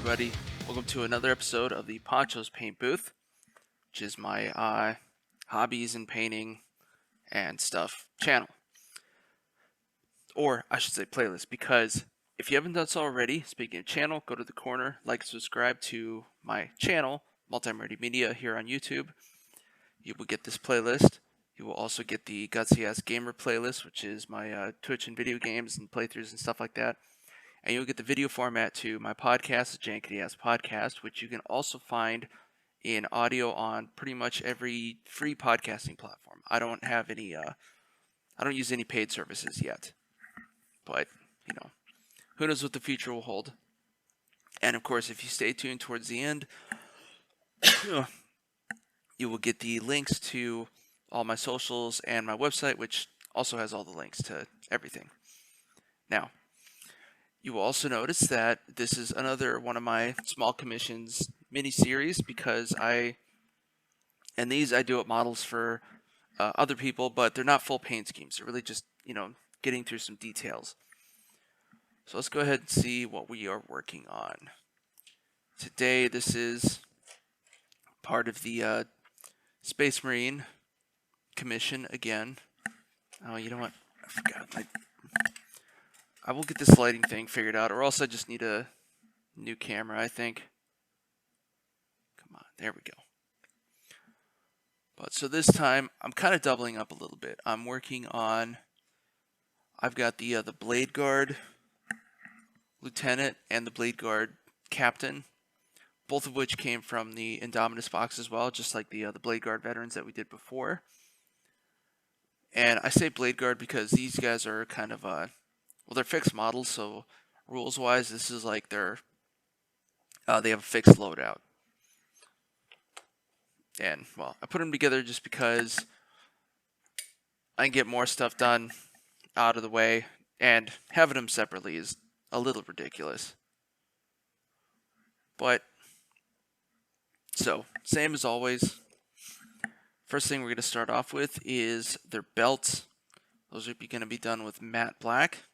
everybody. Welcome to another episode of the Ponchos Paint Booth, which is my hobbies and painting and stuff channel. Or I should say playlist, because if you haven't done so already, speaking of channel, go to the corner, like and subscribe to my channel, Multi-Murdy Media, here on YouTube. You will get this playlist. You will also get the Gutsy Ass Gamer playlist, which is my Twitch and video games and playthroughs and stuff like that. And you'll get the video format to my podcast, the Jankety Ass Podcast, which you can also find in audio on pretty much every free podcasting platform. I don't have any, I don't use any paid services yet. But, you know, who knows what the future will hold. And of course, if you stay tuned towards the end, you will get the links to all my socials and my website, which also has all the links to everything. Now, you will also notice that this is another one of my small commissions mini-series, because these I do up models for other people, but they're not full paint schemes. They're really just, getting through some details. So let's go ahead and see what we are working on. Today, this is part of the Space Marine commission again. Oh, you know what? I forgot. I will get this lighting thing figured out, or else I just need a new camera, I think. Come on, there we go. But so this time, I'm kind of doubling up a little bit. I'm working on, I've got the Bladeguard Lieutenant and the Bladeguard Captain, both of which came from the Indomitus box as well, just like the Bladeguard veterans that we did before. And I say Bladeguard because these guys are kind of they're fixed models, so rules-wise, this is like they have a fixed loadout. And, well, I put them together just because I can get more stuff done out of the way, and having them separately is a little ridiculous. But, so, same as always. First thing we're going to start off with is their belts. Those are going to be done with matte black.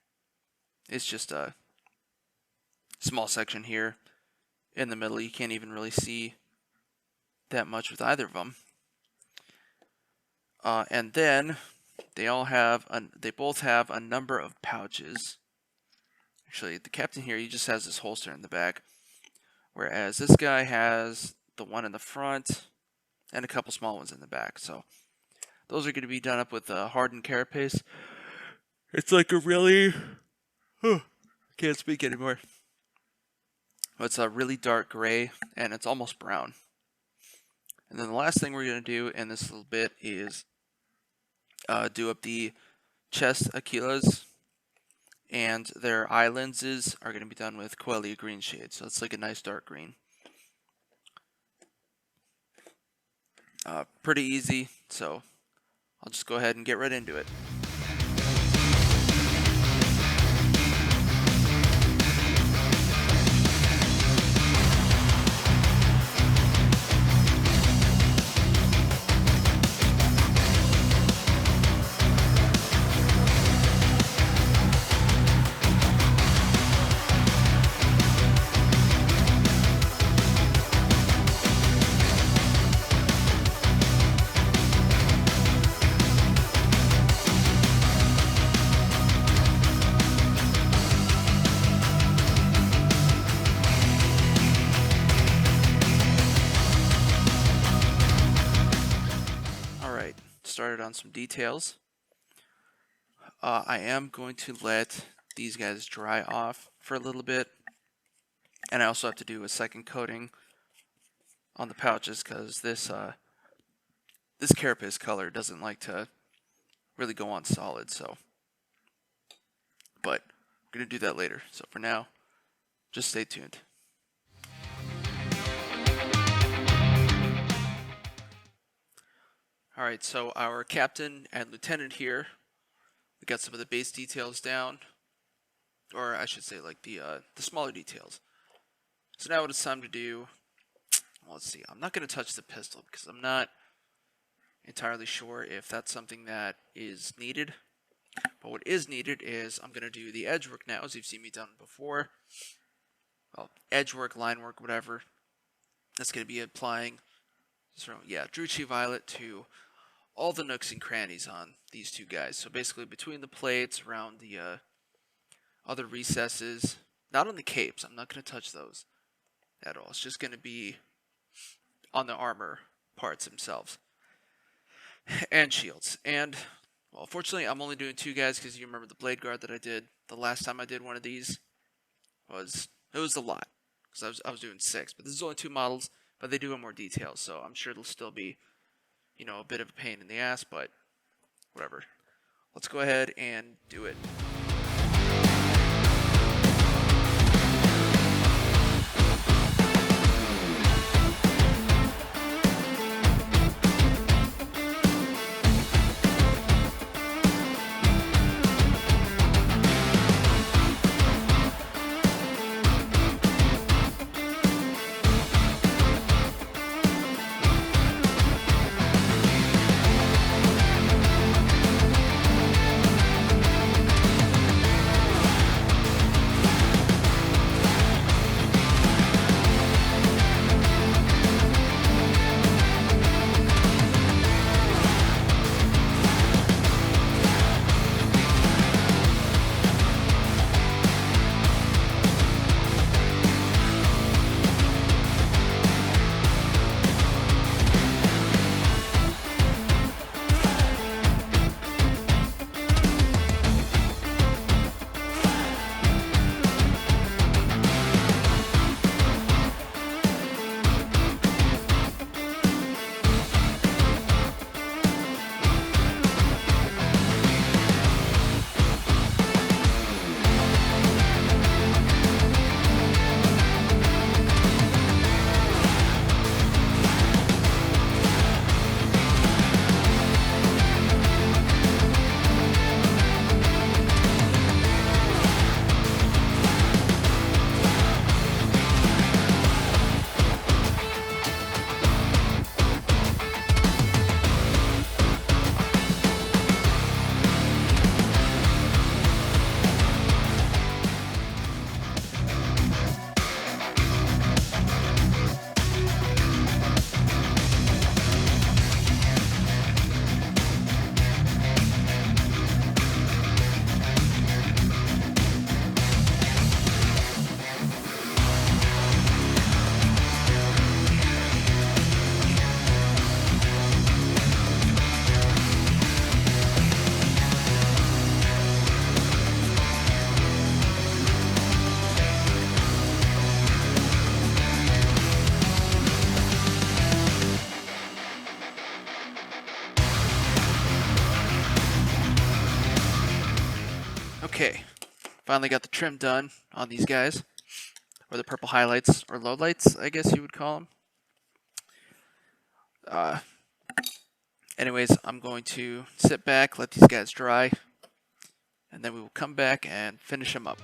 It's just a small section here in the middle. You can't even really see that much with either of them. And then they both have a number of pouches. Actually, the captain here, he just has this holster in the back, whereas this guy has the one in the front and a couple small ones in the back. So those are going to be done up with a hardened carapace. It's like a really... can't speak anymore. It's a really dark gray, and it's almost brown. And then the last thing we're going to do in this little bit is do up the chest Aquilas, and their eye lenses are going to be done with Quellia green shade, so it's like a nice dark green. Pretty easy, so I'll just go ahead and get right into it. Started on some details. I am going to let these guys dry off for a little bit, and I also have to do a second coating on the pouches because this carapace color doesn't like to really go on solid. So, but I'm gonna do that later. So for now, just stay tuned. Alright, so our captain and lieutenant here, we got some of the base details down, or I should say like the smaller details. So now what it's time to do, well, let's see, I'm not going to touch the pistol because I'm not entirely sure if that's something that is needed. But what is needed is I'm going to do the edge work now, as you've seen me done before. well, edge work, line work, whatever. That's going to be applying, Druchii Violet to all the nooks and crannies on these two guys. So basically between the plates, around the other recesses, not on the capes. I'm not going to touch those at all. It's just going to be on the armor parts themselves and shields. And well, fortunately, I'm only doing 2 guys because you remember the Bladeguard that I did the last time I did one of these was a lot because I was doing 6, but this is only 2 models, but they do have more details, so I'm sure it'll still be a bit of a pain in the ass, but whatever. Let's go ahead and do it. Okay, finally got the trim done on these guys, or the purple highlights, or lowlights, I guess you would call them. Anyways, I'm going to sit back, let these guys dry, and then we will come back and finish them up.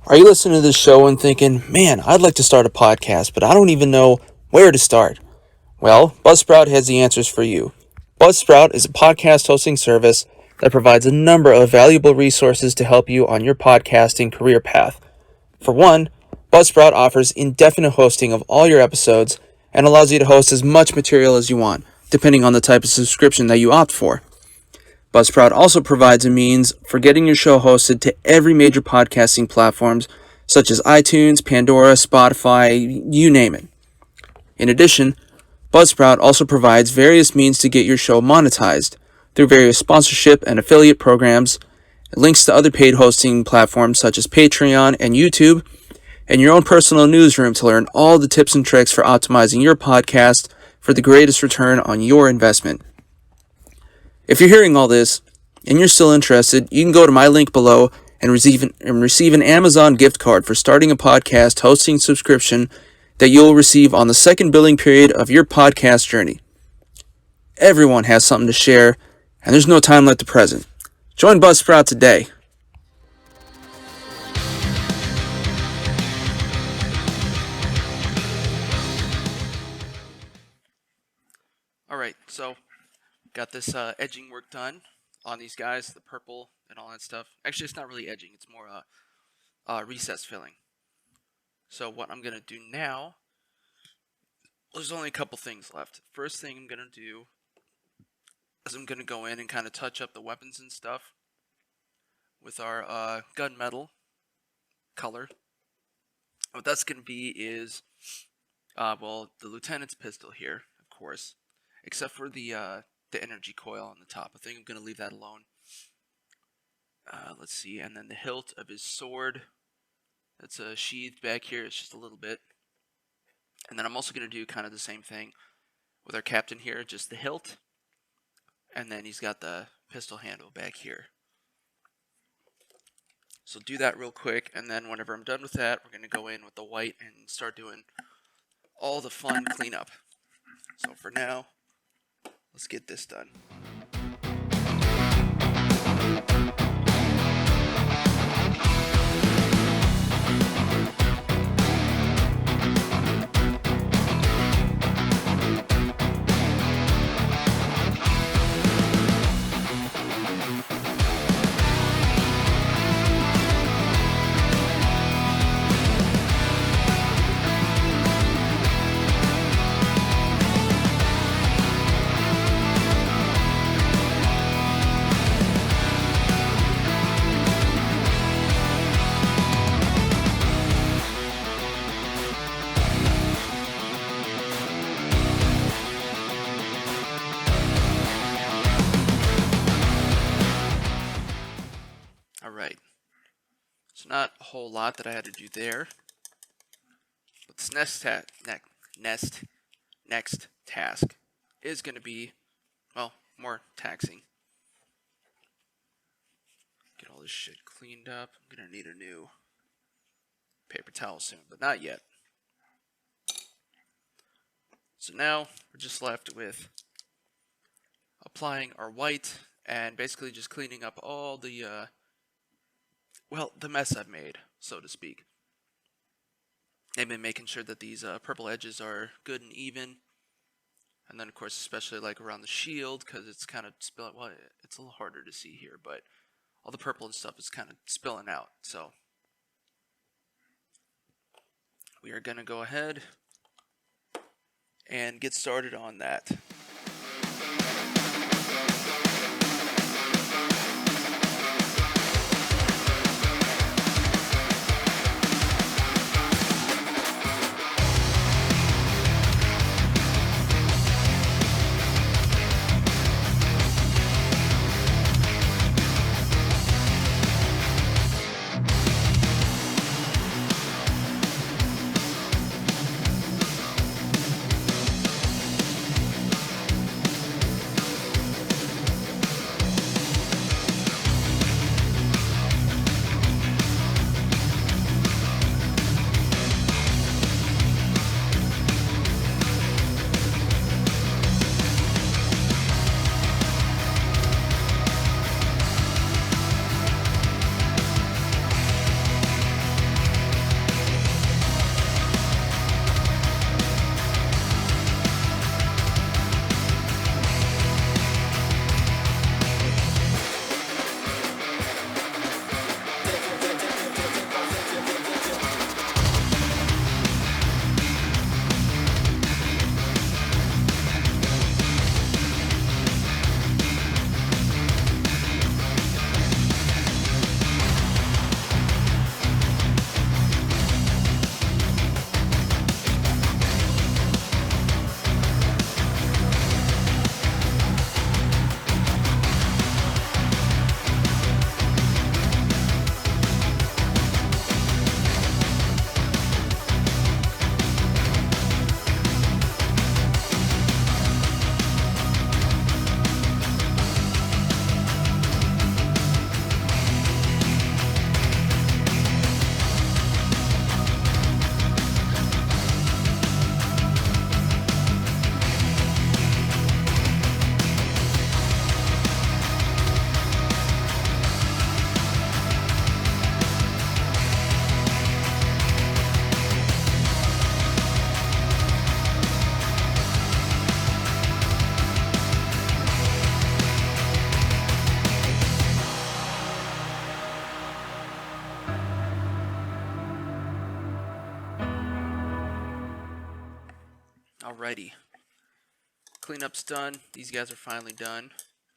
Are you listening to this show and thinking, man, I'd like to start a podcast, but I don't even know where to start? Well, Buzzsprout has the answers for you. Buzzsprout is a podcast hosting service that provides a number of valuable resources to help you on your podcasting career path. For one, Buzzsprout offers indefinite hosting of all your episodes and allows you to host as much material as you want, depending on the type of subscription that you opt for. Buzzsprout also provides a means for getting your show hosted to every major podcasting platforms such as iTunes, Pandora, Spotify, you name it. In addition, Buzzsprout also provides various means to get your show monetized through various sponsorship and affiliate programs, links to other paid hosting platforms such as Patreon and YouTube, and your own personal newsroom to learn all the tips and tricks for optimizing your podcast for the greatest return on your investment. If you're hearing all this and you're still interested, you can go to my link below and receive an Amazon gift card for starting a podcast hosting subscription that you'll receive on the second billing period of your podcast journey. Everyone has something to share, and there's no time like the present. Join Buzzsprout today. Alright, so got this edging work done on these guys, the purple and all that stuff. Actually, it's not really edging. It's more recess filling. So what I'm going to do now, there's only a couple things left. First thing I'm going to do is I'm going to go in and kind of touch up the weapons and stuff with our gunmetal color. What that's going to be is, well, the lieutenant's pistol here, of course, except for the energy coil on the top. I think I'm going to leave that alone. Let's see, and then the hilt of his sword, that's sheathed back here. It's just a little bit. And then I'm also going to do kind of the same thing with our captain here, just the hilt. And then he's got the pistol handle back here. So do that real quick, and then whenever I'm done with that, we're going to go in with the white and start doing all the fun cleanup. So for now, let's get this done. Alright, so not a whole lot that I had to do there, but this next task is going to be, well, more taxing. Get all this shit cleaned up. I'm going to need a new paper towel soon, but not yet. So now we're just left with applying our white and basically just cleaning up all the well, the mess I've made, so to speak. I've been making sure that these purple edges are good and even. And then, of course, especially like around the shield, because it's kind of spilling. Well, it's a little harder to see here, but all the purple and stuff is kind of spilling out. So we are going to go ahead and get started on that. Alrighty. Cleanup's done. These guys are finally done.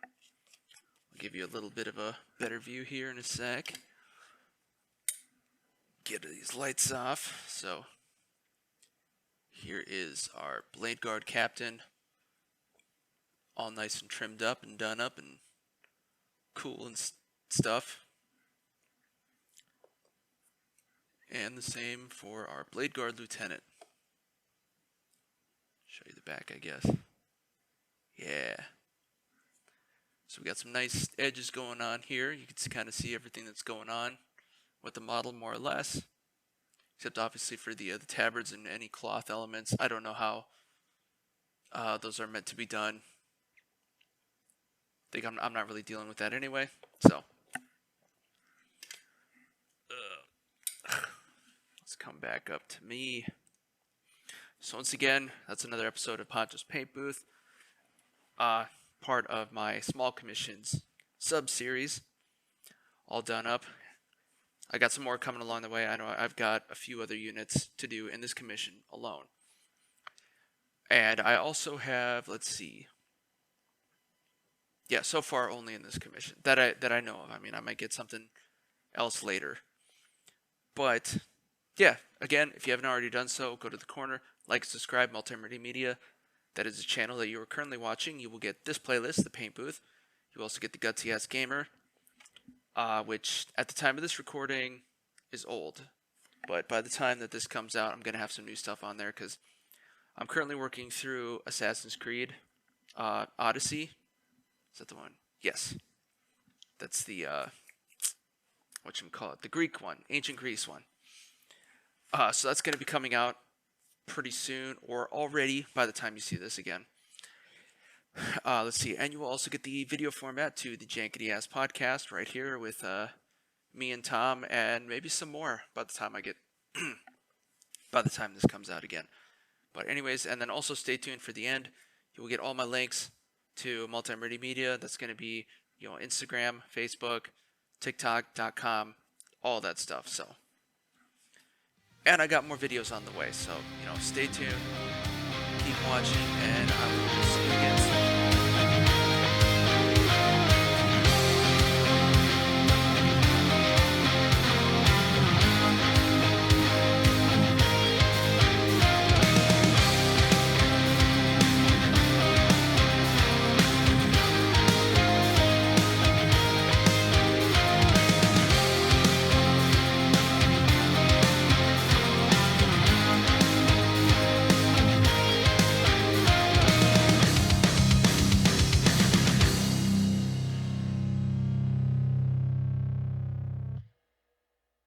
I'll give you a little bit of a better view here in a sec. Get these lights off. So here is our Bladeguard Captain. All nice and trimmed up and done up and cool and stuff. And the same for our Bladeguard Lieutenant. Show you the back, I guess. Yeah. So we got some nice edges going on here. You can kind of see everything that's going on with the model, more or less. Except obviously for the tabards and any cloth elements. I don't know how those are meant to be done. I think I'm not really dealing with that anyway. So let's come back up to me. So once again, that's another episode of Poncho's Paint Booth. Part of my small commissions sub-series. All done up. I got some more coming along the way. I know I've got a few other units to do in this commission alone. And I also have, let's see. Yeah, so far only in this commission that I know of. I mean, I might get something else later. But yeah, again, if you haven't already done so, go to the corner, like and subscribe, Multi-Murdy Media. That is the channel that you are currently watching. You will get this playlist, the Paint Booth. You also get the Gutsy Ass Gamer, which at the time of this recording is old. But by the time that this comes out, I'm going to have some new stuff on there because I'm currently working through Assassin's Creed Odyssey. Is that the one? Yes. That's the, whatchamacallit, the Greek one, ancient Greece one. So that's going to be coming out pretty soon, or already by the time you see this again. Let's see, and you will also get the video format to the Jankety Ass podcast right here with me and Tom, and maybe some more by the time I get, by the time this comes out again. But anyways, and then also stay tuned for the end. You will get all my links to Multi-Murdy Media. That's going to be, you know, Instagram, Facebook, TikTok.com, all that stuff. So, and I got more videos on the way. So, you know, stay tuned, keep watching, and I will see you again soon.